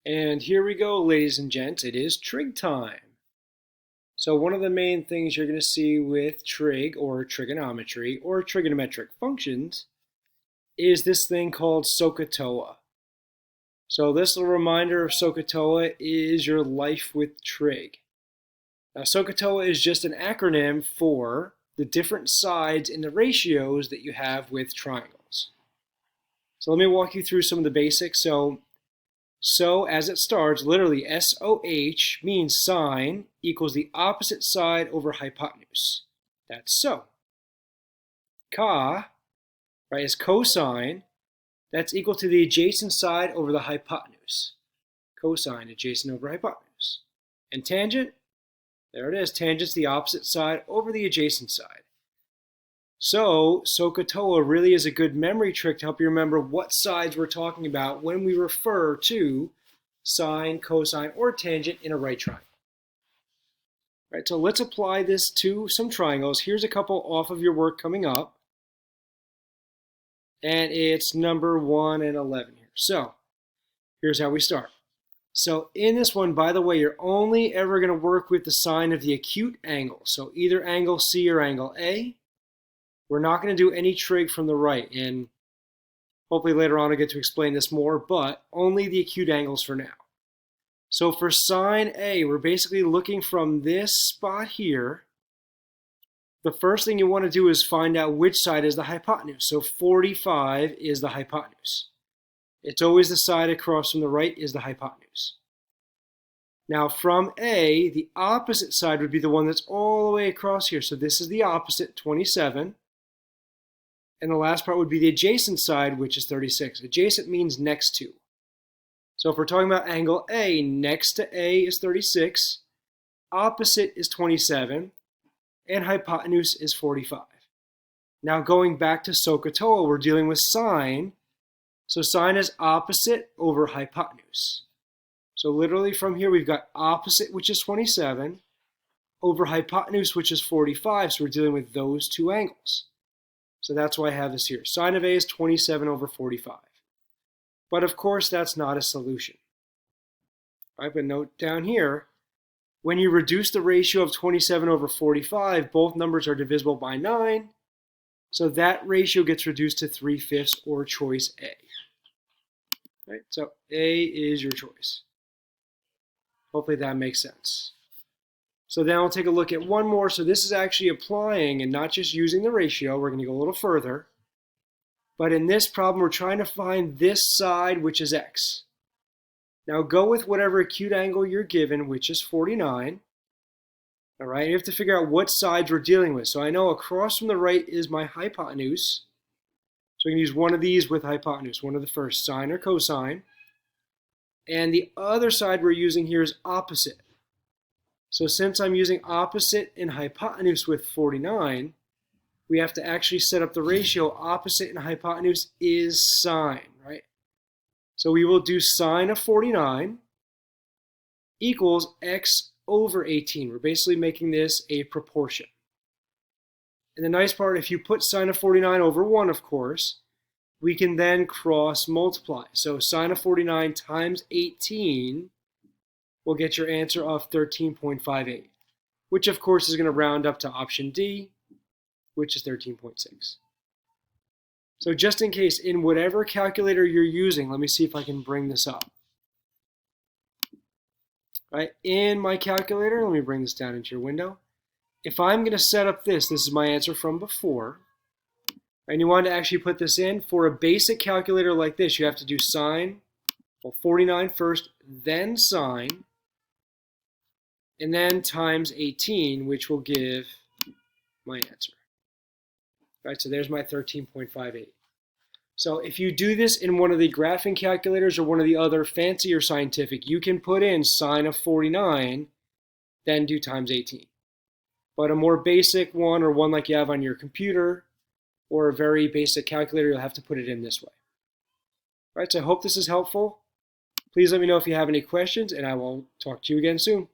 And here we go, ladies and gents, it is trig time. So one of the main things you're going to see with trig or trigonometry or trigonometric functions is this thing called SOH CAH TOA. So this little reminder of SOH CAH TOA is your life with trig. Now SOH CAH TOA is just an acronym for the different sides in the ratios that you have with triangles. So let me walk you through some of the basics. So as it starts, literally SOH means sine equals the opposite side over hypotenuse. That's so. Ca, right, is cosine. That's equal to the adjacent side over the hypotenuse. Cosine, adjacent over hypotenuse. And tangent, there it is. Tangent's the opposite side over the adjacent side. So SOH CAH TOA really is a good memory trick to help you remember what sides we're talking about when we refer to sine, cosine, or tangent in a right triangle. Right, so let's apply this to some triangles. Here's a couple off of your work coming up. And it's number 1 and 11 here. So here's how we start. So in this one, by the way, you're only ever going to work with the sine of the acute angle. So either angle C or angle A. We're not going to do any trig from the right, and hopefully later on I'll get to explain this more, but only the acute angles for now. So for sine A, we're basically looking from this spot here. The first thing you want to do is find out which side is the hypotenuse. So 45 is the hypotenuse. It's always the side across from the right is the hypotenuse. Now from A, the opposite side would be the one that's all the way across here. So this is the opposite, 27. And the last part would be the adjacent side, which is 36. Adjacent means next to. So if we're talking about angle A, next to A is 36, opposite is 27, and hypotenuse is 45. Now going back to SOH CAH TOA, we're dealing with sine. So sine is opposite over hypotenuse. So literally from here we've got opposite, which is 27, over hypotenuse, which is 45. So we're dealing with those two angles. So that's why I have this here. Sine of A is 27 over 45. But of course, that's not a solution. All right, but note down here, when you reduce the ratio of 27 over 45, both numbers are divisible by 9. So that ratio gets reduced to 3/5 or choice A. Right, so A is your choice. Hopefully that makes sense. So then I'll take a look at one more. So this is actually applying and not just using the ratio. We're going to go a little further. But in this problem, we're trying to find this side, which is x. Now go with whatever acute angle you're given, which is 49. All right, you have to figure out what sides we're dealing with. So I know across from the right is my hypotenuse. So we can use one of these with hypotenuse, one of the first, sine or cosine. And the other side we're using here is opposite. So since I'm using opposite and hypotenuse with 49, we have to actually set up the ratio. Opposite and hypotenuse is sine, right? So we will do sine of 49 equals x over 18. We're basically making this a proportion. And the nice part, if you put sine of 49 over 1, of course, we can then cross multiply. So sine of 49 times 18 will get your answer of 13.58, which of course is going to round up to option D, which is 13.6. So just in case, in whatever calculator you're using, let me see if I can bring this up. Right, in my calculator, let me bring this down into your window. If I'm going to set up this is my answer from before, and you want to actually put this in, for a basic calculator like this, you have to do sine, 49 first, then sine, and then times 18, which will give my answer. Right, so there's my 13.58. So if you do this in one of the graphing calculators or one of the other fancier scientific, you can put in sine of 49, then do times 18. But a more basic one, or one like you have on your computer, or a very basic calculator, you'll have to put it in this way. All right, so I hope this is helpful. Please let me know if you have any questions, and I will talk to you again soon.